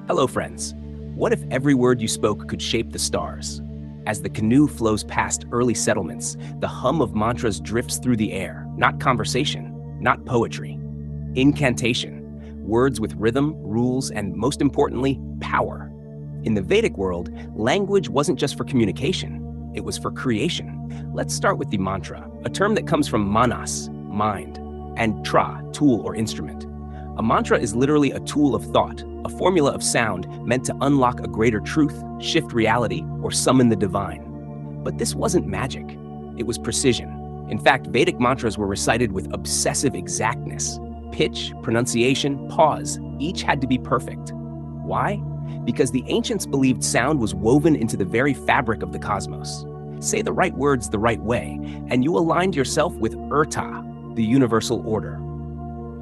Hello, friends. What if every word you spoke could shape the stars? As the canoe flows past early settlements, the hum of mantras drifts through the air, not conversation, not poetry. Incantation, words with rhythm, rules, and most importantly, power. In the Vedic world, language wasn't just for communication, it was for creation. Let's start with the mantra, a term that comes from manas, mind, and tra, tool or instrument. A mantra is literally a tool of thought, a formula of sound meant to unlock a greater truth, shift reality, or summon the divine. But this wasn't magic, it was precision. In fact, Vedic mantras were recited with obsessive exactness. Pitch, pronunciation, pause, each had to be perfect. Why? Because the ancients believed sound was woven into the very fabric of the cosmos. Say the right words the right way, and you aligned yourself with Urta, the universal order.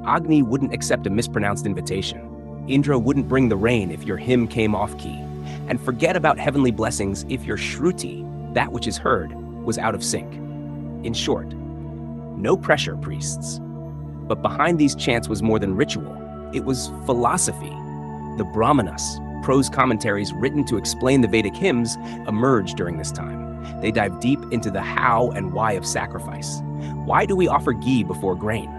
Agni wouldn't accept a mispronounced invitation. Indra wouldn't bring the rain if your hymn came off key. And forget about heavenly blessings if your shruti, that which is heard, was out of sync. In short, no pressure, priests. But behind these chants was more than ritual. It was philosophy. The Brahmanas, prose commentaries written to explain the Vedic hymns, emerged during this time. They dive deep into the how and why of sacrifice. Why do we offer ghee before grain?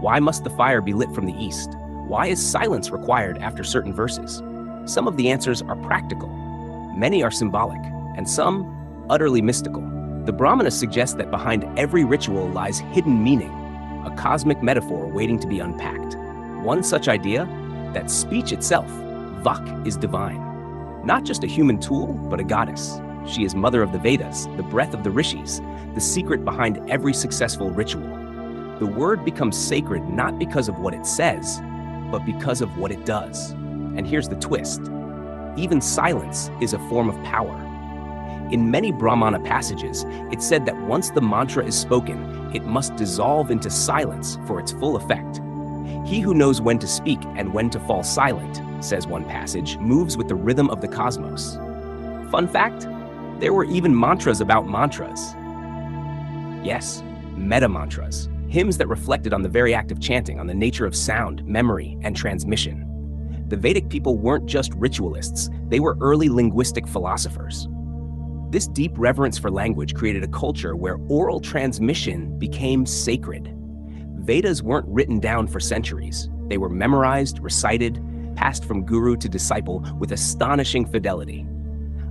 Why must the fire be lit from the east? Why is silence required after certain verses? Some of the answers are practical, many are symbolic, and some utterly mystical. The Brahmanas suggest that behind every ritual lies hidden meaning, a cosmic metaphor waiting to be unpacked. One such idea, that speech itself, Vak, is divine. Not just a human tool, but a goddess. She is mother of the Vedas, the breath of the rishis, the secret behind every successful ritual. The word becomes sacred not because of what it says, but because of what it does. And here's the twist. Even silence is a form of power. In many Brahmana passages, it's said that once the mantra is spoken, it must dissolve into silence for its full effect. He who knows when to speak and when to fall silent, says one passage, moves with the rhythm of the cosmos. Fun fact, there were even mantras about mantras. Yes, meta mantras. Hymns that reflected on the very act of chanting, on the nature of sound, memory, and transmission. The Vedic people weren't just ritualists, they were early linguistic philosophers. This deep reverence for language created a culture where oral transmission became sacred. Vedas weren't written down for centuries. They were memorized, recited, passed from guru to disciple with astonishing fidelity.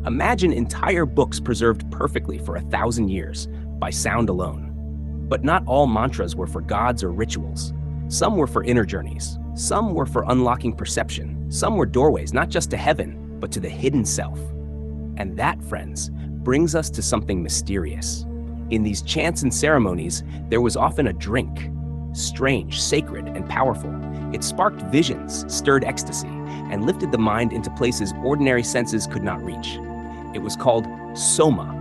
Imagine entire books preserved perfectly for 1,000 years by sound alone. But not all mantras were for gods or rituals. Some were for inner journeys. Some were for unlocking perception. Some were doorways, not just to heaven, but to the hidden self. And that, friends, brings us to something mysterious. In these chants and ceremonies, there was often a drink. Strange, sacred, and powerful. It sparked visions, stirred ecstasy, and lifted the mind into places ordinary senses could not reach. It was called soma.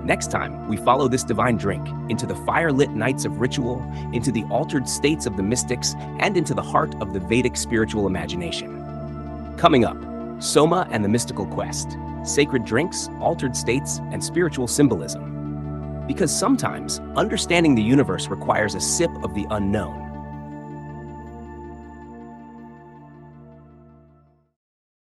Next time, we follow this divine drink into the fire-lit nights of ritual, into the altered states of the mystics, and into the heart of the Vedic spiritual imagination. Coming up, Soma and the Mystical Quest, sacred drinks, altered states, and spiritual symbolism. Because sometimes, understanding the universe requires a sip of the unknown.